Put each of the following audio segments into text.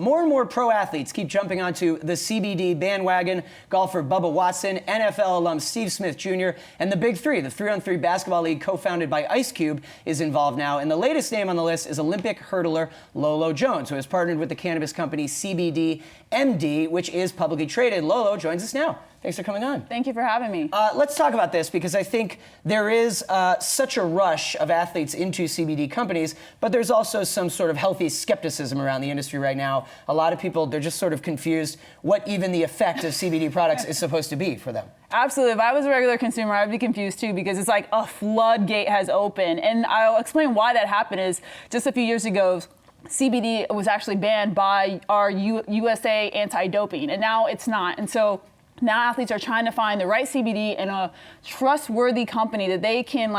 more and more pro athletes keep jumping onto the CBD bandwagon. Golfer Bubba Watson, NFL alum Steve Smith Jr., and the Big Three, the 3-on-3 basketball league co-founded by Ice Cube, is involved now. And the latest name on the list is Olympic hurdler Lolo Jones, who has partnered with the cannabis company CBDMD, which is publicly traded. Lolo joins us now. Thanks for coming on. Thank you for having me. Let's talk about this, because I think there is such a rush of athletes into CBD companies, but there's also some sort of healthy skepticism around the industry right now. A lot of people, they're just sort of confused what even the effect of CBD products is supposed to be for them. Absolutely. If I was a regular consumer, I'd be confused too, because it's like a floodgate has opened. And I'll explain why that happened. Is just a few years ago, CBD was actually banned by our USA anti-doping, and now it's not. And so now athletes are trying to find the right CBD and a trustworthy company that they can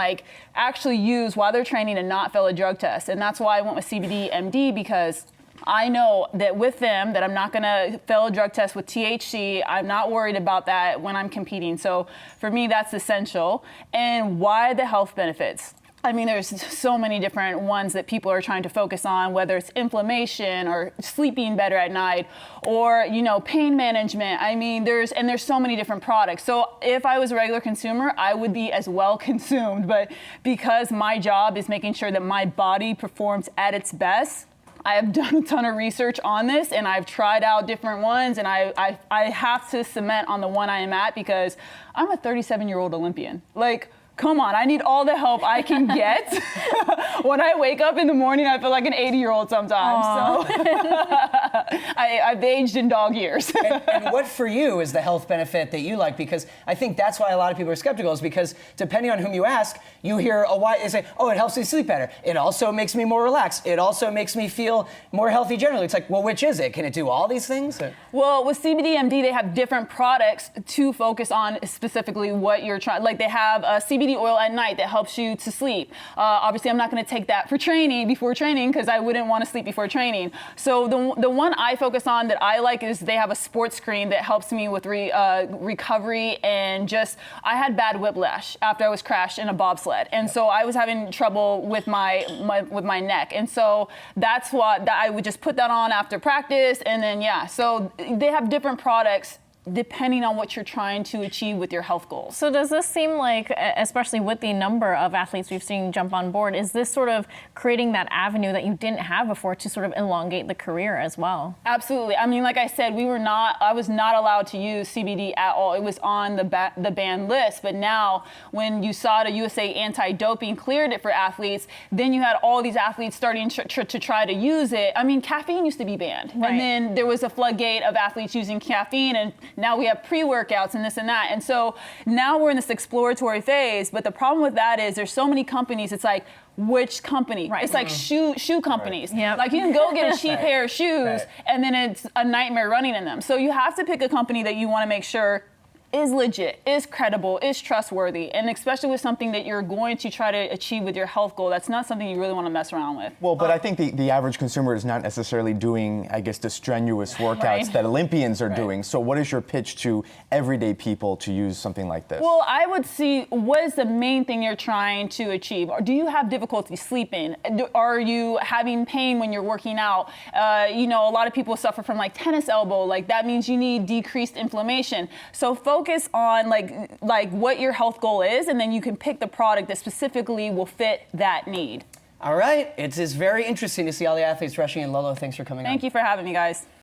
actually use while they're training and not fail a drug test. And that's why I went with cbdMD, because I know that with them that I'm not going to fail a drug test with THC. I'm not worried about that when I'm competing. So for me, that's essential. And why the health benefits? I mean, there's so many different ones that people are trying to focus on, whether it's inflammation or sleeping better at night or, pain management. I mean, there's so many different products. So if I was a regular consumer, I would be as well consumed. But because my job is making sure that my body performs at its best, I have done a ton of research on this, and I've tried out different ones, and I have to cement on the one I am at, because I'm a 37-year-old Olympian. Come on, I need all the help I can get. When I wake up in the morning, I feel like an 80-year-old sometimes. So I've aged in dog years. and what for you is the health benefit that you like? Because I think that's why a lot of people are skeptical, is because depending on whom you ask, you hear they say, oh, it helps me sleep better. It also makes me more relaxed. It also makes me feel more healthy generally. It's like, well, which is it? Can it do all these things? Or? Well, with CBDMD, they have different products to focus on specifically what you're trying. They have CBD oil at night that helps you to sleep. Obviously, I'm not going to take that before training, because I wouldn't want to sleep before training. So the one I focus on that I like is they have a sports screen that helps me with recovery, and I had bad whiplash after I was crashed in a bobsled, and so I was having trouble with my neck, and so that's what I would just put that on after practice, and then so they have different products depending on what you're trying to achieve with your health goals. So does this seem like, especially with the number of athletes we've seen jump on board, is this sort of creating that avenue that you didn't have before to sort of elongate the career as well? Absolutely. I mean, like I said, I was not allowed to use CBD at all. It was on the banned list. But now when USADA, USA Anti-Doping, cleared it for athletes, then you had all these athletes starting to try to use it. I mean, caffeine used to be banned. Right. And then there was a floodgate of athletes using caffeine, and now we have pre-workouts and this and that. And so now we're in this exploratory phase, but the problem with that is there's so many companies, it's like, which company? Right. It's like shoe companies. Right. Yep. You can go get a cheap pair of shoes, and then it's a nightmare running in them. So you have to pick a company that you want to make sure is legit, is credible, is trustworthy, and especially with something that you're going to try to achieve with your health goal, that's not something you really want to mess around with. Well, but I think the average consumer is not necessarily doing, the strenuous workouts that Olympians are doing. So what is your pitch to everyday people to use something like this? Well, I would see, what is the main thing you're trying to achieve? Or do you have difficulty sleeping? Are you having pain when you're working out? A lot of people suffer from tennis elbow. That means you need decreased inflammation. So focus on what your health goal is, and then you can pick the product that specifically will fit that need. All right. It is very interesting to see all the athletes rushing in. Lolo, thanks for coming on. Thank you for having me, guys.